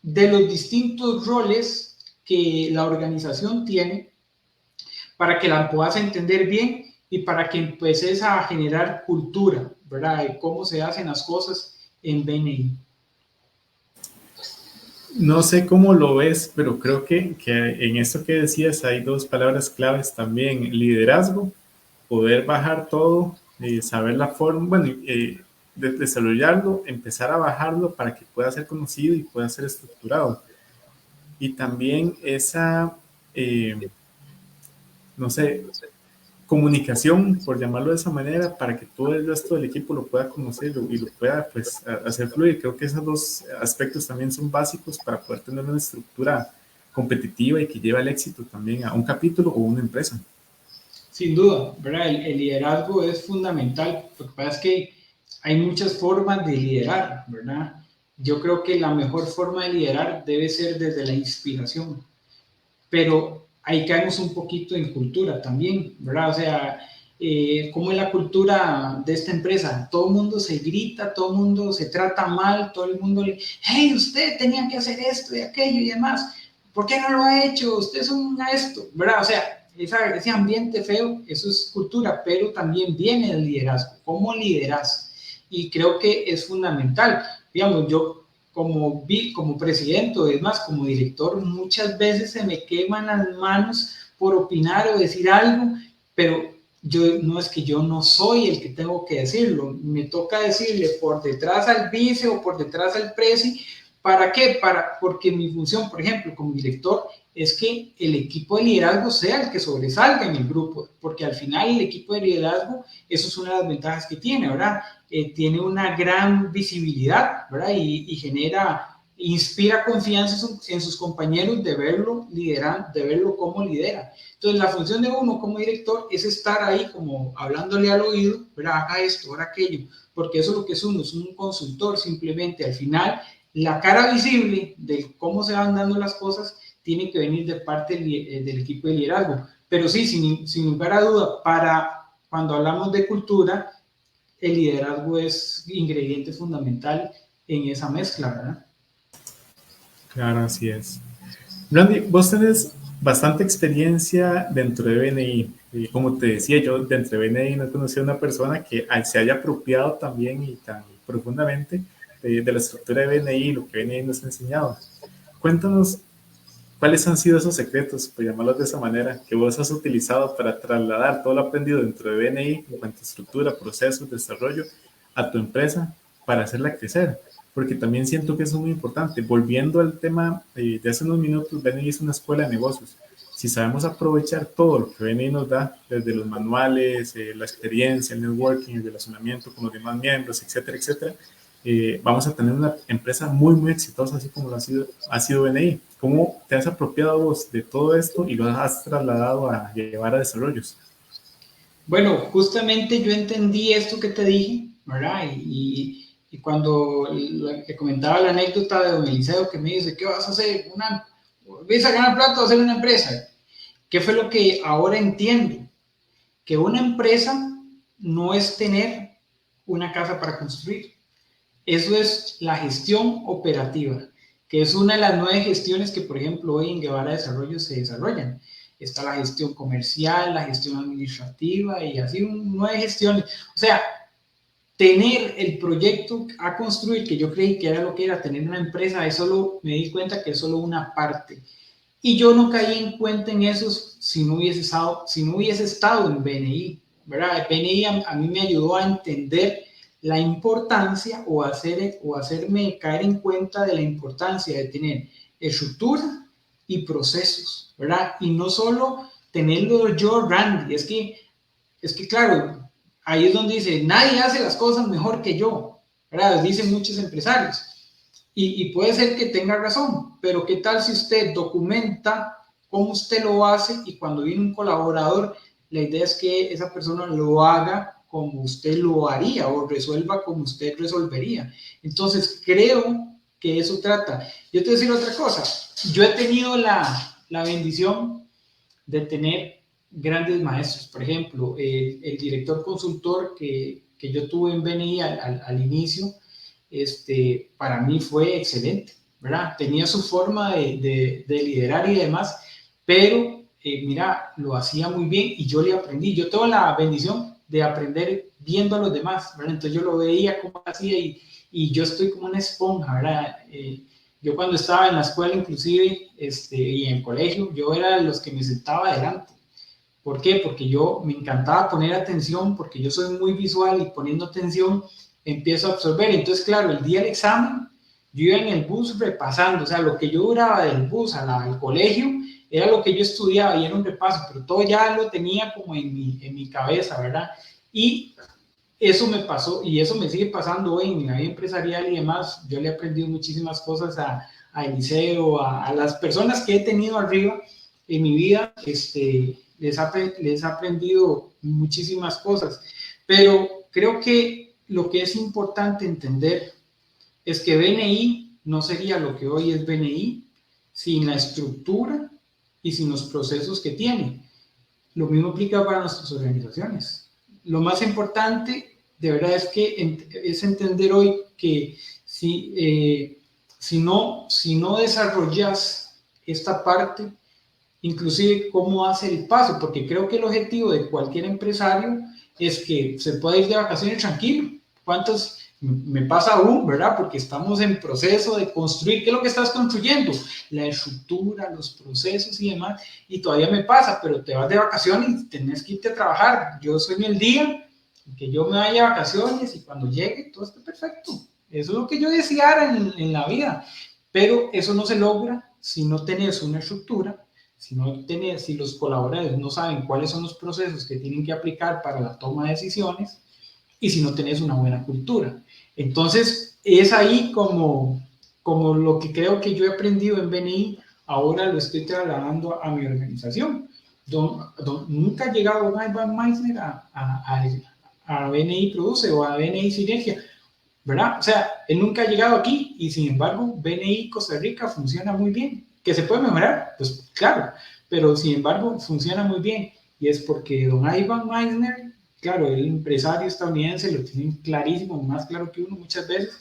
de los distintos roles que la organización tiene para que la puedas entender bien y para que empieces a generar cultura, ¿verdad? De cómo se hacen las cosas en BNI. No sé cómo lo ves, pero creo que en esto que decías hay dos palabras claves también, liderazgo, poder bajar todo, saber la forma, bueno, desarrollarlo, empezar a bajarlo para que pueda ser conocido y pueda ser estructurado. Y también esa, no sé, comunicación, por llamarlo de esa manera, para que todo el resto del equipo lo pueda conocer y lo pueda pues, hacer fluir. Creo que esos dos aspectos también son básicos para poder tener una estructura competitiva y que lleve al éxito también a un capítulo o una empresa. Sin duda, ¿verdad? El liderazgo es fundamental. Lo que pasa es que hay muchas formas de liderar, ¿verdad? Yo creo que la mejor forma de liderar debe ser desde la inspiración, pero ahí caemos un poquito en cultura también, ¿verdad? O sea, ¿cómo es la cultura de esta empresa? Todo el mundo se grita, todo el mundo se trata mal, todo el mundo le, hey, usted tenía que hacer esto y aquello y demás, ¿por qué no lo ha hecho? Usted es un esto, ¿verdad? O sea, ese ambiente feo, eso es cultura, pero también viene del liderazgo, ¿cómo lideras? Y creo que es fundamental. Digamos, yo como presidente o demás, como director, muchas veces se me queman las manos por opinar o decir algo, pero yo no es que yo no soy el que tengo que decirlo, me toca decirle por detrás al vice o por detrás al presi. ¿Para qué? Porque mi función, por ejemplo, como director, es que el equipo de liderazgo sea el que sobresalga en el grupo, porque al final el equipo de liderazgo, eso es una de las ventajas que tiene, ¿verdad? Tiene una gran visibilidad, ¿verdad? Y genera, inspira confianza en sus compañeros de verlo liderar, de verlo como lidera. Entonces, la función de uno como director es estar ahí como hablándole al oído, ¿verdad? Haga esto, haga aquello, porque eso es lo que es un consultor simplemente. Al final, la cara visible de cómo se van dando las cosas tiene que venir de parte del equipo de liderazgo. Pero sí, sin lugar a duda, para cuando hablamos de cultura, el liderazgo es ingrediente fundamental en esa mezcla, ¿verdad? Claro, así es. Randy, vos tenés bastante experiencia dentro de BNI. Y como te decía, yo dentro de BNI no he conocido a una persona que se haya apropiado también y tan profundamente de la estructura de BNI y lo que BNI nos ha enseñado. Cuéntanos cuáles han sido esos secretos, por llamarlos de esa manera, que vos has utilizado para trasladar todo lo aprendido dentro de BNI en cuanto a estructura, procesos, desarrollo a tu empresa para hacerla crecer. Porque también siento que eso es muy importante. Volviendo al tema de hace unos minutos, BNI es una escuela de negocios. Si sabemos aprovechar todo lo que BNI nos da, desde los manuales, la experiencia, el networking, el relacionamiento con los demás miembros, etcétera, etcétera, vamos a tener una empresa muy, muy exitosa, así como lo ha sido BNI. ¿Cómo te has apropiado vos de todo esto y lo has trasladado a llevar a desarrollos? Bueno, justamente yo entendí esto que te dije, ¿verdad? Y cuando le comentaba la anécdota de don Eliseo que me dice, ¿qué vas a hacer? ¿Ves a ganar plata o hacer una empresa? ¿Qué fue lo que ahora entiendo? Que una empresa no es tener una casa para construir. Eso es la gestión operativa, que es una de las 9 gestiones que, por ejemplo, hoy en Guevara Desarrollo se desarrollan. Está la gestión comercial, la gestión administrativa y así 9 gestiones. O sea, tener el proyecto a construir, que yo creí que era lo que era tener una empresa, es solo, me di cuenta que es solo una parte. Y yo no caí en cuenta en eso si no hubiese estado en BNI, ¿verdad? BNI a mí me ayudó a entender la importancia o hacerme caer en cuenta de la importancia de tener estructura y procesos, ¿verdad? Y no solo tenerlo yo, Randy, es que claro, ahí es donde dice, nadie hace las cosas mejor que yo, ¿verdad? Dicen muchos empresarios. Y puede ser que tenga razón, pero ¿qué tal si usted documenta cómo usted lo hace y cuando viene un colaborador, la idea es que esa persona lo haga como usted lo haría o resuelva como usted resolvería? Entonces, creo que eso trata. Yo te voy a decir otra cosa. Yo he tenido la bendición de tener grandes maestros. Por ejemplo, el director consultor que yo tuve en BNI al inicio, para mí fue excelente, ¿verdad? Tenía su forma de liderar y demás, pero mira, lo hacía muy bien y yo le aprendí. Yo tengo la bendición de aprender viendo a los demás, ¿verdad? Entonces yo lo veía cómo hacía y yo estoy como una esponja, ¿verdad? Yo cuando estaba en la escuela inclusive y en el colegio, yo era de los que me sentaba adelante. ¿Por qué? Porque yo me encantaba poner atención, porque yo soy muy visual y poniendo atención empiezo a absorber. Entonces, claro, el día del examen, yo iba en el bus repasando, o sea, lo que yo duraba del bus al colegio era lo que yo estudiaba y era un repaso, pero todo ya lo tenía como en mi cabeza, ¿verdad? Y eso me pasó y eso me sigue pasando hoy en mi vida empresarial y demás. Yo le he aprendido muchísimas cosas a Eliseo, a las personas que he tenido arriba en mi vida, les ha aprendido muchísimas cosas. Pero creo que lo que es importante entender es que BNI no sería lo que hoy es BNI sin la estructura y sin los procesos que tiene. Lo mismo aplica para nuestras organizaciones. Lo más importante, de verdad, es entender hoy que si no desarrollas esta parte, inclusive cómo hace el paso, porque creo que el objetivo de cualquier empresario es que se pueda ir de vacaciones tranquilo. ¿Cuántos me pasa aún, verdad? Porque estamos en proceso de construir. ¿Qué es lo que estás construyendo? La estructura, los procesos y demás. Y todavía me pasa, pero te vas de vacaciones y tenés que irte a trabajar. Yo sueño el día en que yo me vaya a vacaciones y cuando llegue todo esté perfecto. Eso es lo que yo deseara en la vida. Pero eso no se logra si no tenés una estructura, si los colaboradores no saben cuáles son los procesos que tienen que aplicar para la toma de decisiones y si no tenés una buena cultura. Entonces, es ahí como lo que creo que yo he aprendido en BNI, ahora lo estoy trasladando a mi organización. Nunca ha llegado Ivan Meissner a BNI Produce o a BNI Sinergia, ¿verdad? O sea, él nunca ha llegado aquí y sin embargo BNI Costa Rica funciona muy bien. ¿Que se puede mejorar? Pues claro, pero sin embargo funciona muy bien y es porque don Ivan Meissner, claro, el empresario estadounidense lo tiene clarísimo, más claro que uno muchas veces,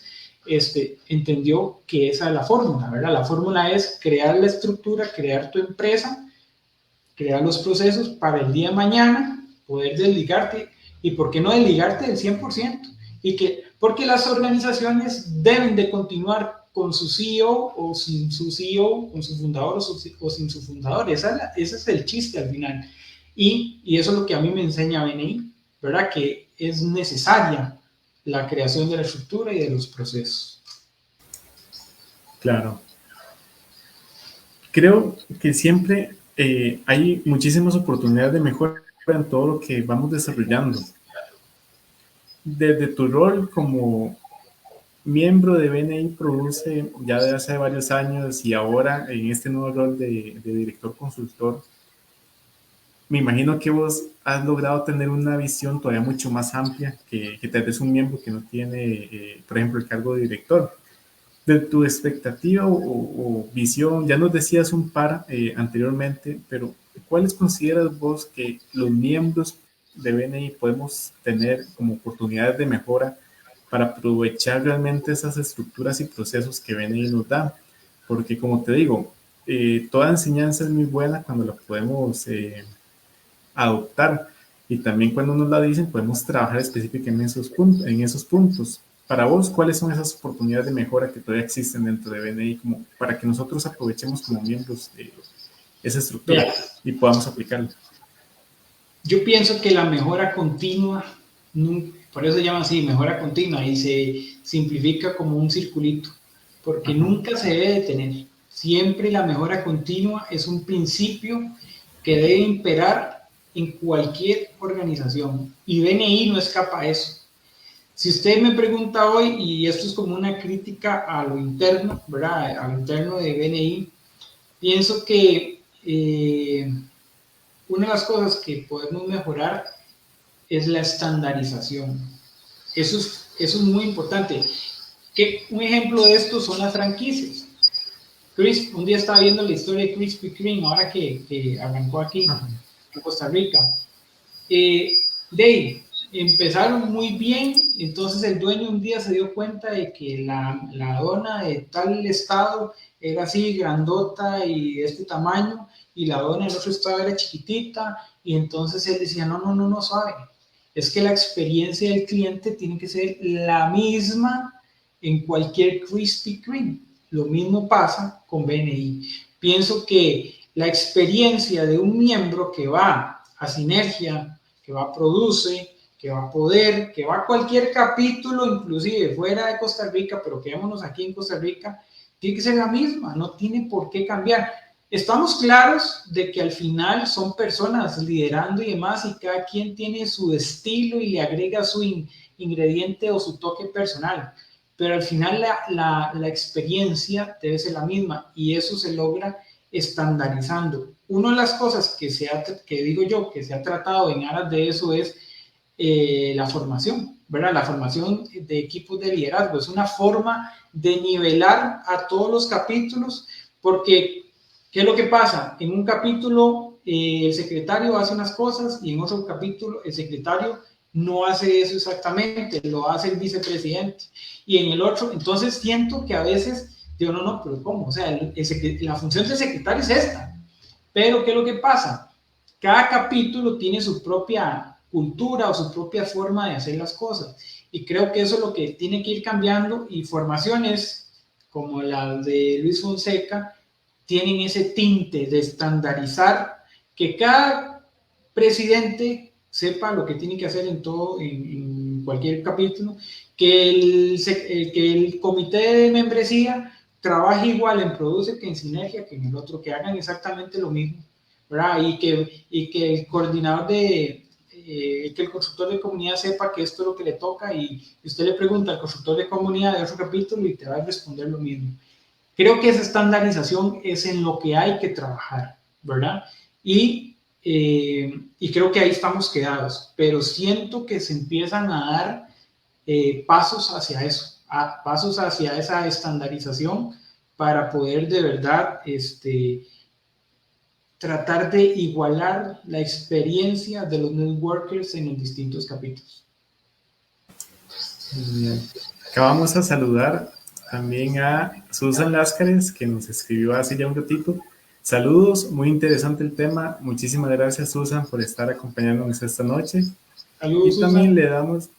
entendió que esa es la fórmula, ¿verdad? La fórmula es crear la estructura, crear tu empresa, crear los procesos para el día de mañana poder desligarte y por qué no desligarte del 100% porque las organizaciones deben de continuar con su CEO o sin su CEO, con su fundador o sin su fundador. Ese es el chiste al final. Y eso es lo que a mí me enseña BNI, ¿verdad? Que es necesaria la creación de la estructura y de los procesos. Claro. Creo que siempre hay muchísimas oportunidades de mejora en todo lo que vamos desarrollando. Desde tu rol como miembro de BNI Produce ya de hace varios años y ahora en este nuevo rol de director consultor, me imagino que vos has logrado tener una visión todavía mucho más amplia que tal vez un miembro que no tiene, por ejemplo, el cargo de director. De tu expectativa o visión, ya nos decías un par anteriormente, pero ¿cuáles consideras vos que los miembros de BNI podemos tener como oportunidades de mejora para aprovechar realmente esas estructuras y procesos que BNI nos da? Porque como te digo, toda enseñanza es muy buena cuando la podemos adoptar, y también cuando nos la dicen podemos trabajar específicamente en esos puntos. Para vos, ¿cuáles son esas oportunidades de mejora que todavía existen dentro de BNI como para que nosotros aprovechemos como miembros esa estructura Vea, y podamos aplicarla? yo pienso que la mejora continua, por eso se llama así, mejora continua, y se simplifica como un circulito, porque Ajá. nunca se debe detener. Siempre la mejora continua es un principio que debe imperar en cualquier organización, y BNI no escapa a eso. Si usted me pregunta hoy, y esto es como una crítica a lo interno, ¿verdad? A lo interno de BNI, pienso que una de las cosas que podemos mejorar es la estandarización. Eso es muy importante. Un ejemplo de esto son las franquicias. Un día estaba viendo la historia de Krispy Kreme, ahora que arrancó aquí, Ajá. en Costa Rica. Dave, empezaron muy bien, entonces el dueño un día se dio cuenta de que la dona de tal estado era así grandota y de este tamaño, y la dona en otro estado era chiquitita, y entonces él decía, no, no, no, no, sabe, es que la experiencia del cliente tiene que ser la misma en cualquier Krispy Kreme. Lo mismo pasa con BNI. Pienso que la experiencia de un miembro que va a Sinergia, que va a Produce, que va a Poder, que va a cualquier capítulo, inclusive fuera de Costa Rica, pero quedémonos aquí en Costa Rica, tiene que ser la misma, no tiene por qué cambiar. Estamos claros de que al final son personas liderando y demás, y cada quien tiene su estilo y le agrega su ingrediente o su toque personal, pero al final la experiencia debe ser la misma, y eso se logra estandarizando. Una de las cosas que digo yo que se ha tratado en aras de eso es la formación, ¿verdad? La formación de equipos de liderazgo es una forma de nivelar a todos los capítulos, porque ¿qué es lo que pasa? En un capítulo el secretario hace unas cosas, y en otro capítulo el secretario no hace eso exactamente, lo hace el vicepresidente, y en el otro, entonces siento que a veces digo, no, no, pero ¿cómo? O sea, la función del secretario es esta, pero ¿qué es lo que pasa? Cada capítulo tiene su propia cultura o su propia forma de hacer las cosas, y creo que eso es lo que tiene que ir cambiando, y formaciones como la de Luis Fonseca tienen ese tinte de estandarizar, que cada presidente sepa lo que tiene que hacer en todo, en cualquier capítulo, que el comité de membresía trabaje igual en Produce que en Sinergia, que en el otro, que hagan exactamente lo mismo, ¿verdad? Y que el coordinador que el consultor de comunidad sepa que esto es lo que le toca, y usted le pregunta al consultor de comunidad de otro capítulo y te va a responder lo mismo. Creo que esa estandarización es en lo que hay que trabajar, ¿verdad? Y creo que ahí estamos quedados, pero siento que se empiezan a dar pasos hacia eso, pasos hacia esa estandarización, para poder de verdad tratar de igualar la experiencia de los networkers en los distintos capítulos. Bien. Acabamos a saludar también a Susan Láscares, que nos escribió hace ya un ratito. Saludos, muy interesante el tema. Muchísimas gracias, Susan, por estar acompañándonos esta noche. Y Saludos, también Susan.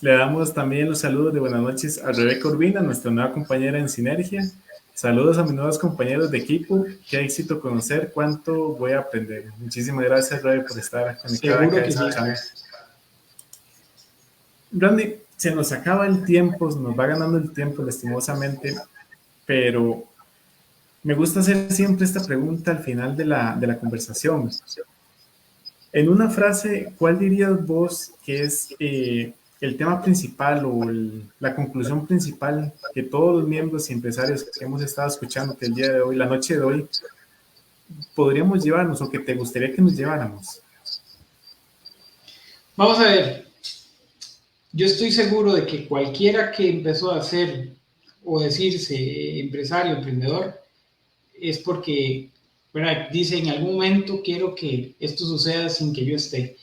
le damos también los saludos de buenas noches a Rebeca Urbina, nuestra nueva compañera en Sinergia. Saludos a mis nuevos compañeros de equipo. Qué éxito conocer cuánto voy a aprender. Muchísimas gracias, Rebe, por estar conectada Seguro acá que sí. escuchando. Randy, se nos acaba el tiempo, se nos va ganando el tiempo lastimosamente, pero me gusta hacer siempre esta pregunta al final de la conversación. En una frase, ¿cuál dirías vos que es el tema principal o la conclusión principal que todos los miembros y empresarios que hemos estado escuchando que el día de hoy, la noche de hoy, podríamos llevarnos o que te gustaría que nos lleváramos? Vamos a ver, yo estoy seguro de que cualquiera que empezó a ser o decirse empresario, emprendedor, es porque, ¿verdad?, dice en algún momento quiero que esto suceda sin que yo esté.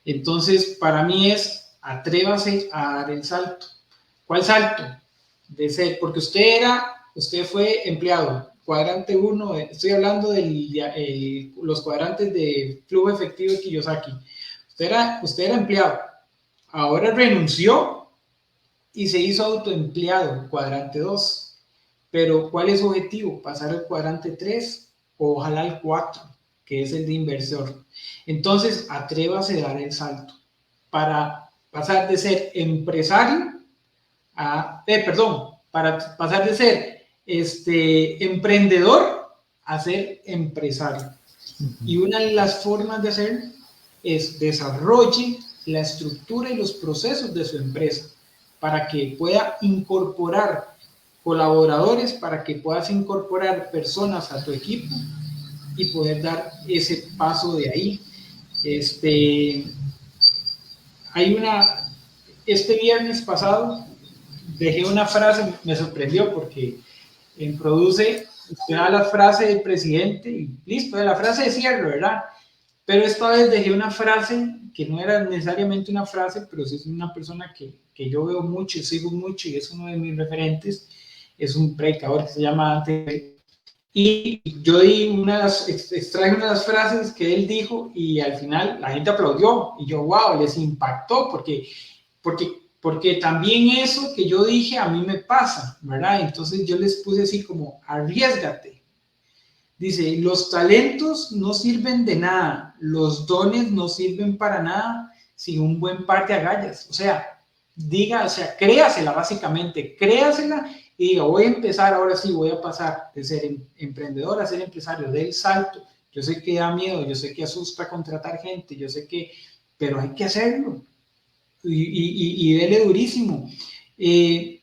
Entonces, para mí es atrévase a dar el salto. ¿Cuál salto? De ser, porque usted fue empleado, cuadrante 1, estoy hablando de los cuadrantes de flujo efectivo de Kiyosaki. Usted era empleado, ahora renunció y se hizo autoempleado, cuadrante 2. Pero ¿cuál es su objetivo? Pasar al cuadrante 3 o ojalá al 4, que es el de inversor. Entonces, atrévase a dar el salto para pasar de ser empresario para pasar de ser emprendedor a ser empresario. Y una de las formas de hacer es desarrolle la estructura y los procesos de su empresa para que pueda incorporar colaboradores, para que puedas incorporar personas a tu equipo y poder dar ese paso de ahí. Este viernes pasado dejé una frase, me sorprendió porque en Produce usted da la frase del presidente y listo, la frase de cierre, ¿verdad? Pero esta vez dejé una frase que no era necesariamente una frase, pero sí es una persona que yo veo mucho, sigo mucho y es uno de mis referentes, es un predicador que se llama Dante. Y yo extraje una de las frases que él dijo y al final la gente aplaudió y yo, wow, les impactó porque también eso que yo dije a mí me pasa, ¿verdad? Entonces yo les puse así como, arriésgate. Dice, los talentos no sirven de nada, los dones no sirven para nada sin un buen par de agallas. O sea, créasela básicamente, créasela y diga, voy a empezar, ahora sí, voy a pasar de ser emprendedor a ser empresario, del salto. Yo sé que da miedo, yo sé que asusta contratar gente, pero hay que hacerlo. Y dele durísimo. Y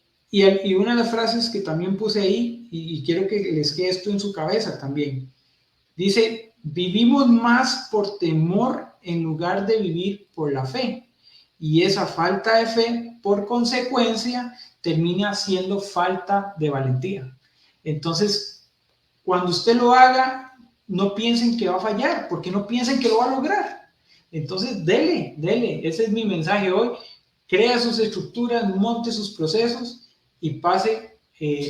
una de las frases que también puse ahí, y quiero que les quede esto en su cabeza también, dice, vivimos más por temor en lugar de vivir por la fe. Y esa falta de fe, por consecuencia, termina siendo falta de valentía. Entonces, cuando usted lo haga, no piensen que va a fallar, porque no piensen que lo va a lograr. Entonces, dele, ese es mi mensaje hoy. Crea sus estructuras, monte sus procesos y pase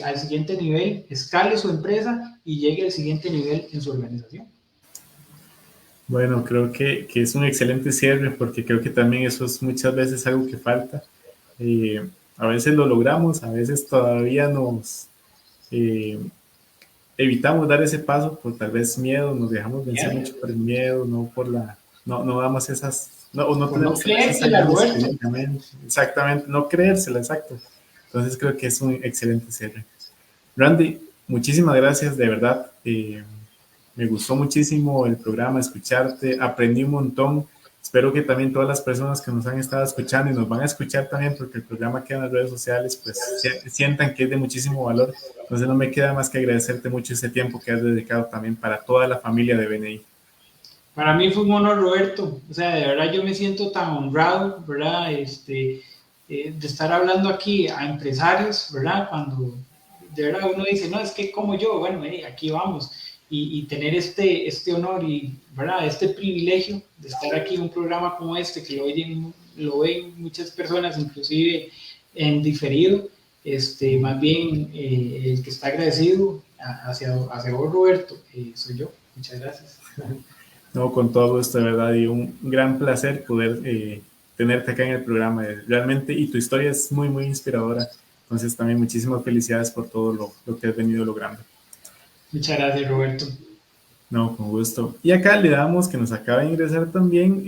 al siguiente nivel, escale su empresa y llegue al siguiente nivel en su organización. Bueno, creo que es un excelente cierre porque creo que también eso es muchas veces algo que falta. A veces lo logramos, a veces todavía nos evitamos dar ese paso por tal vez miedo, nos dejamos vencer mucho por el miedo, no damos esas, no tenemos esas agallas, exactamente, no creérsela, exacto. Entonces creo que es un excelente cierre. Randy, muchísimas gracias, de verdad. Me gustó muchísimo el programa, escucharte, aprendí un montón. Espero que también todas las personas que nos han estado escuchando y nos van a escuchar también, porque el programa queda en las redes sociales, pues sientan que es de muchísimo valor. Entonces no me queda más que agradecerte mucho ese tiempo que has dedicado también para toda la familia de BNI. Para mí fue un honor, Roberto. O sea, de verdad yo me siento tan honrado, ¿verdad? De estar hablando aquí a empresarios, ¿verdad? Cuando de verdad uno dice, no, es que como yo, bueno, aquí vamos. Y tener este honor y, ¿verdad?, este privilegio de estar aquí en un programa como este, que lo ven muchas personas, inclusive en diferido, más bien el que está agradecido hacia vos, Roberto, soy yo. Muchas gracias. No, con todo esto, de verdad, y un gran placer poder tenerte acá en el programa, realmente, y tu historia es muy, muy inspiradora. Entonces también muchísimas felicidades por todo lo que has venido logrando. Muchas gracias, Roberto. No, con gusto. Y acá le damos que nos acaba de ingresar también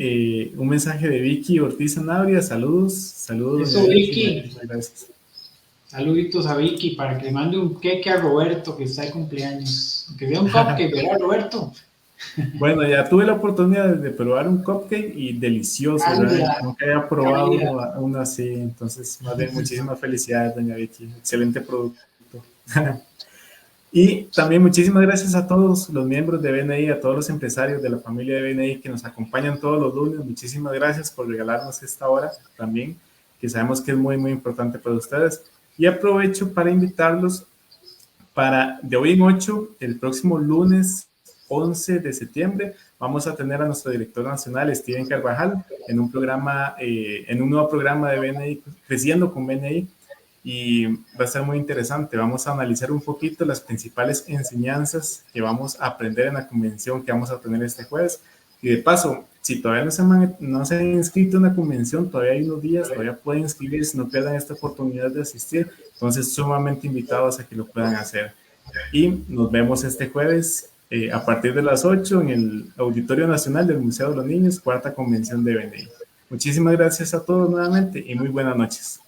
un mensaje de Vicky Ortiz Sanabria. Saludos. Eso, Vicky. Gracias. Saluditos a Vicky para que le mande un queque a Roberto que está de cumpleaños. Que sea un cupcake, ¿verdad, Roberto? Bueno, ya tuve la oportunidad de probar un cupcake y delicioso, ¿verdad? Calidad, Nunca había probado calidad. uno así, entonces, más bien, muchísimas felicidades, doña Vicky. Excelente producto. Y también muchísimas gracias a todos los miembros de BNI, a todos los empresarios de la familia de BNI que nos acompañan todos los lunes. Muchísimas gracias por regalarnos esta hora también, que sabemos que es muy, muy importante para ustedes. Y aprovecho para invitarlos para de hoy en 8, el próximo lunes 11 de septiembre, vamos a tener a nuestro director nacional, Steven Carvajal, en un programa, en un nuevo programa de BNI, Creciendo con BNI, y va a ser muy interesante. Vamos a analizar un poquito las principales enseñanzas que vamos a aprender en la convención que vamos a tener este jueves. Y de paso, si todavía no se han inscrito en la convención, todavía hay unos días, todavía pueden inscribirse, no pierdan esta oportunidad de asistir. Entonces, sumamente invitados a que lo puedan hacer. Y nos vemos este jueves a partir de las 8 en el Auditorio Nacional del Museo de los Niños, cuarta convención de BNI. Muchísimas gracias a todos nuevamente y muy buenas noches.